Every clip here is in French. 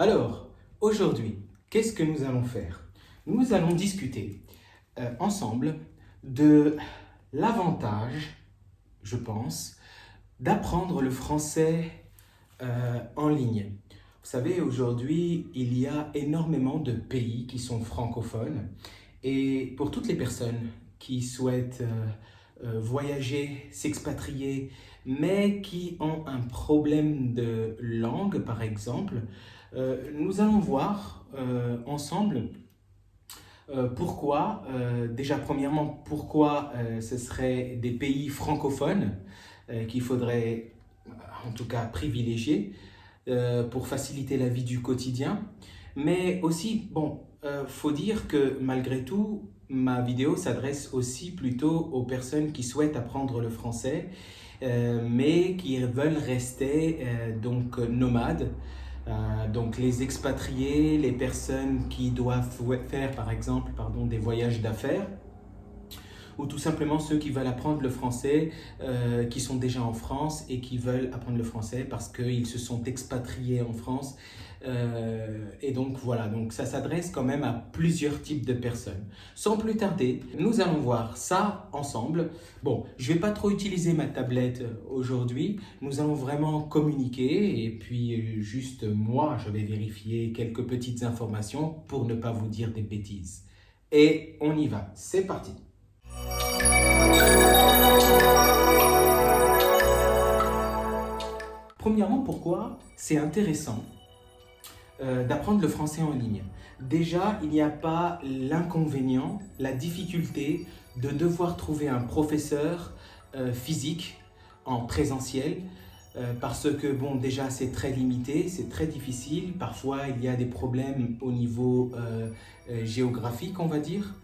Alors, aujourd'hui, qu'est-ce que nous allons faire? Nous allons discuter ensemble de l'avantage, je pense, d'apprendre le français en ligne. Vous savez, aujourd'hui, il y a énormément de pays qui sont francophones et pour toutes les personnes qui souhaitent voyager, s'expatrier, mais qui ont un problème de langue, par exemple, nous allons voir ensemble pourquoi, déjà premièrement, pourquoi ce serait des pays francophones qu'il faudrait en tout cas privilégier pour faciliter la vie du quotidien. Mais aussi, bon, faut dire que malgré tout, ma vidéo s'adresse aussi plutôt aux personnes qui souhaitent apprendre le français, mais qui veulent rester donc nomades. Donc les expatriés, les personnes qui doivent faire par exemple des voyages d'affaires, ou tout simplement ceux qui veulent apprendre le français, qui sont déjà en France et qui veulent apprendre le français parce qu'ils se sont expatriés en France. Et donc voilà, donc ça s'adresse quand même à plusieurs types de personnes. Sans plus tarder, nous allons voir ça ensemble. Bon, je ne vais pas trop utiliser ma tablette aujourd'hui. Nous allons vraiment communiquer et puis juste moi, je vais vérifier quelques petites informations pour ne pas vous dire des bêtises. Et on y va, c'est parti. Premièrement, pourquoi c'est intéressant d'apprendre le français en ligne? Déjà, il n'y a pas l'inconvénient, la difficulté de devoir trouver un professeur physique en présentiel parce que, bon, déjà, c'est très limité, c'est très difficile. Parfois, il y a des problèmes au niveau géographique, on va dire.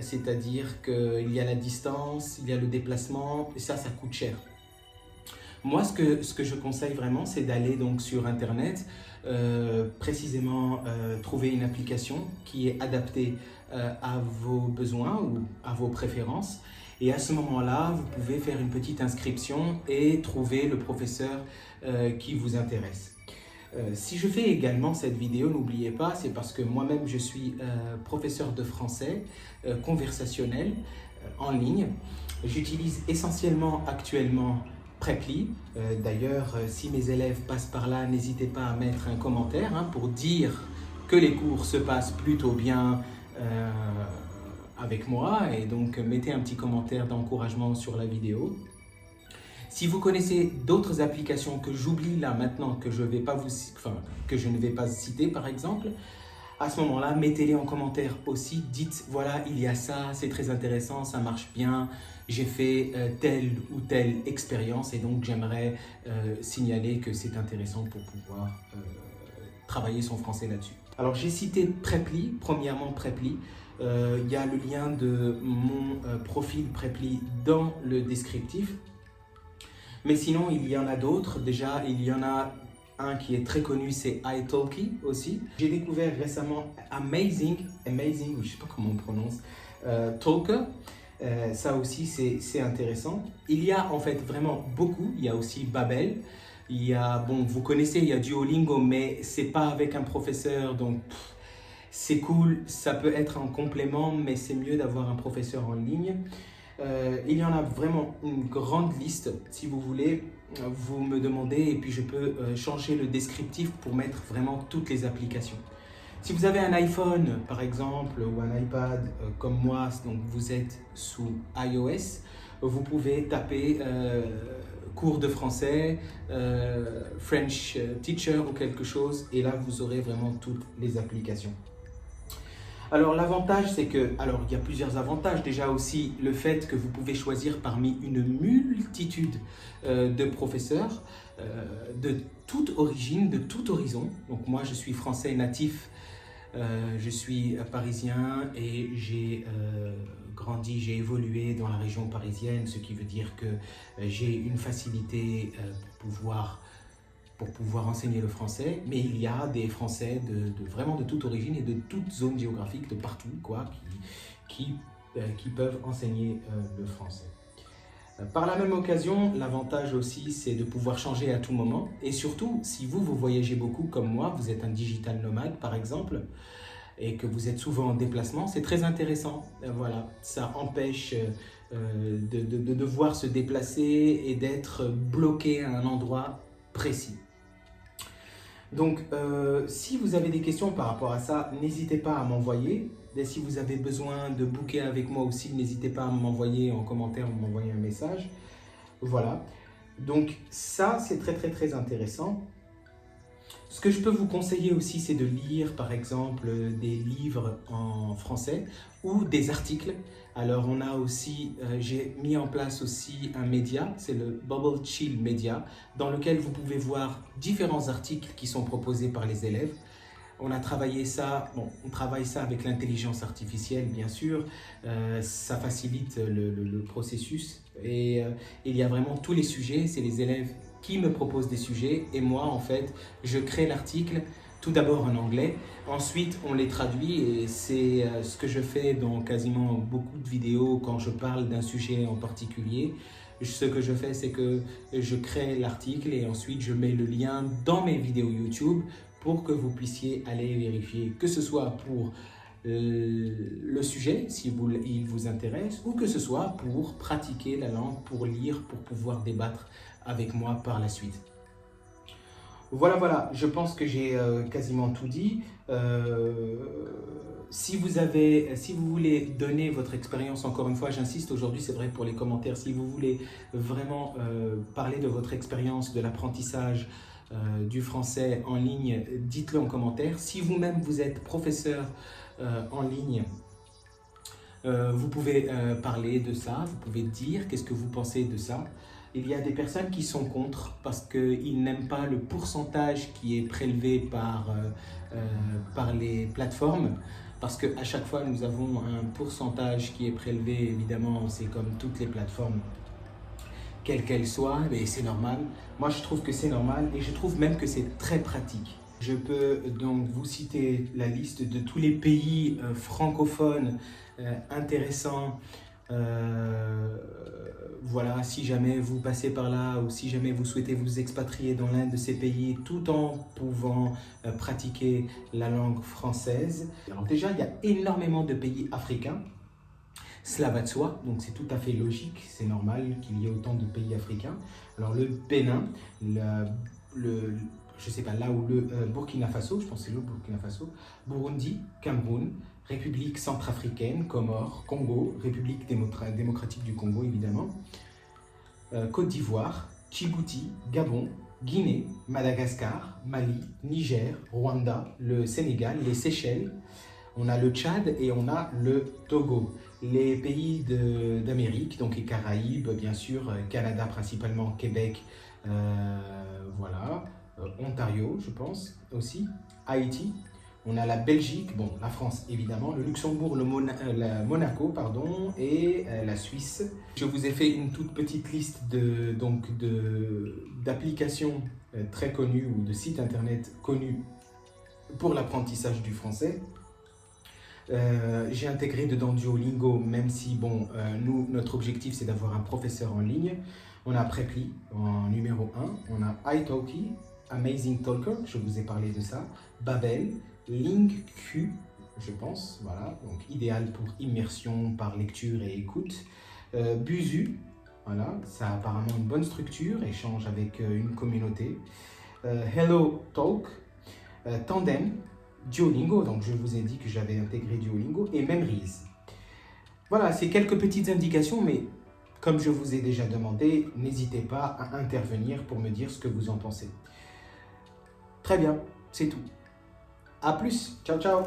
C'est-à-dire qu'il y a la distance, il y a le déplacement, et ça coûte cher. Moi, ce que je conseille vraiment, c'est d'aller donc sur Internet, précisément trouver une application qui est adaptée à vos besoins ou à vos préférences. Et à ce moment-là, vous pouvez faire une petite inscription et trouver le professeur qui vous intéresse. Si je fais également cette vidéo, n'oubliez pas, c'est parce que moi-même je suis professeur de français conversationnel en ligne. J'utilise essentiellement actuellement Preply. D'ailleurs, si mes élèves passent par là, n'hésitez pas à mettre un commentaire pour dire que les cours se passent plutôt bien avec moi et donc mettez un petit commentaire d'encouragement sur la vidéo. Si vous connaissez d'autres applications que j'oublie là maintenant, que je ne vais pas citer par exemple, à ce moment-là, mettez-les en commentaire aussi. Dites, voilà, il y a ça, c'est très intéressant, ça marche bien, j'ai fait telle ou telle expérience et donc j'aimerais signaler que c'est intéressant pour pouvoir travailler son français là-dessus. Alors j'ai cité Preply, premièrement Preply. Il y a le lien de mon profil Preply dans le descriptif. Mais sinon, il y en a d'autres. Déjà, il y en a un qui est très connu, c'est italki aussi. J'ai découvert récemment Amazing, je ne sais pas comment on prononce, Talker. Ça aussi, c'est intéressant. Il y a en fait vraiment beaucoup. Il y a aussi Babel. Il y a, bon, vous connaissez, il y a Duolingo, mais c'est pas avec un professeur, donc c'est cool. Ça peut être un complément, mais c'est mieux d'avoir un professeur en ligne. Il y en a vraiment une grande liste. Si vous voulez, vous me demandez et puis je peux changer le descriptif pour mettre vraiment toutes les applications. Si vous avez un iPhone par exemple ou un iPad comme moi, donc vous êtes sous iOS, vous pouvez taper cours de français, French teacher ou quelque chose et là vous aurez vraiment toutes les applications. Alors l'avantage c'est que, alors il y a plusieurs avantages, déjà aussi le fait que vous pouvez choisir parmi une multitude de professeurs de toute origine, de tout horizon. Donc moi je suis français natif, je suis parisien et j'ai grandi, j'ai évolué dans la région parisienne, ce qui veut dire que j'ai une facilité pour pouvoir enseigner le français, mais il y a des Français vraiment de toute origine et de toute zone géographique, de partout, quoi, qui peuvent enseigner le français. Par la même occasion, l'avantage aussi, c'est de pouvoir changer à tout moment. Et surtout, si vous voyagez beaucoup comme moi, vous êtes un digital nomade par exemple, et que vous êtes souvent en déplacement, c'est très intéressant. Voilà, ça empêche de devoir se déplacer et d'être bloqué à un endroit précis. Donc, si vous avez des questions par rapport à ça, n'hésitez pas à m'envoyer. Et si vous avez besoin de booker avec moi aussi, n'hésitez pas à m'envoyer en commentaire ou m'envoyer un message. Voilà. Donc, ça, c'est très intéressant. Ce que je peux vous conseiller aussi, c'est de lire par exemple des livres en français ou des articles. Alors on a aussi, j'ai mis en place aussi un média, c'est le Bubble Chill Media, dans lequel vous pouvez voir différents articles qui sont proposés par les élèves. On a travaillé ça, bon, on travaille ça avec l'intelligence artificielle bien sûr, ça facilite le processus et il y a vraiment tous les sujets, c'est les élèves qui me proposent des sujets et moi en fait je crée l'article tout d'abord en anglais, ensuite on les traduit et c'est ce que je fais dans quasiment beaucoup de vidéos quand je parle d'un sujet en particulier. Ce que je fais, c'est que je crée l'article et ensuite je mets le lien dans mes vidéos YouTube pour que vous puissiez aller vérifier, que ce soit pour le sujet, si il vous intéresse, ou que ce soit pour pratiquer la langue, pour lire, pour pouvoir débattre avec moi par la suite. Voilà, je pense que j'ai quasiment tout dit. Si vous voulez donner votre expérience, encore une fois, j'insiste aujourd'hui, c'est vrai pour les commentaires, si vous voulez vraiment parler de votre expérience, de l'apprentissage du français en ligne, dites-le en commentaire. Si vous-même vous êtes professeur en ligne, vous pouvez parler de ça, vous pouvez dire qu'est-ce que vous pensez de ça. Il y a des personnes qui sont contre parce qu'ils n'aiment pas le pourcentage qui est prélevé par les plateformes. Parce qu'à chaque fois, nous avons un pourcentage qui est prélevé, évidemment, c'est comme toutes les plateformes, quelles qu'elles soient, et c'est normal. Moi, je trouve que c'est normal et je trouve même que c'est très pratique. Je peux donc vous citer la liste de tous les pays francophones intéressants. Voilà, si jamais vous passez par là ou si jamais vous souhaitez vous expatrier dans l'un de ces pays tout en pouvant pratiquer la langue française. Alors déjà, il y a énormément de pays africains. Cela va de soi, donc c'est tout à fait logique, c'est normal qu'il y ait autant de pays africains. Alors le Bénin, je sais pas, là où le Burkina Faso, je pense que c'est le Burkina Faso, Burundi, Cameroun, République centrafricaine, Comores, Congo, République démocratique du Congo évidemment, Côte d'Ivoire, Djibouti, Gabon, Guinée, Madagascar, Mali, Niger, Rwanda, le Sénégal, les Seychelles, on a le Tchad et on a le Togo. Les pays d'Amérique, donc les Caraïbes, bien sûr, Canada principalement, Québec, voilà, Ontario, je pense aussi, Haïti, on a la Belgique, bon, la France évidemment, le Luxembourg, Monaco, pardon, et la Suisse. Je vous ai fait une toute petite liste d'applications très connues ou de sites internet connus pour l'apprentissage du français. J'ai intégré dedans Duolingo, même si bon, notre objectif c'est d'avoir un professeur en ligne. On a Preply en numéro 1, on a italki, Amazing Talker, je vous ai parlé de ça, Babel, LingQ, je pense, voilà, donc idéal pour immersion par lecture et écoute. Buzu, voilà, ça a apparemment une bonne structure, échange avec une communauté. Hello Talk, Tandem, Duolingo, donc je vous ai dit que j'avais intégré Duolingo, et Memrise. Voilà, c'est quelques petites indications, mais comme je vous ai déjà demandé, n'hésitez pas à intervenir pour me dire ce que vous en pensez. Très bien, c'est tout. À plus, ciao ciao.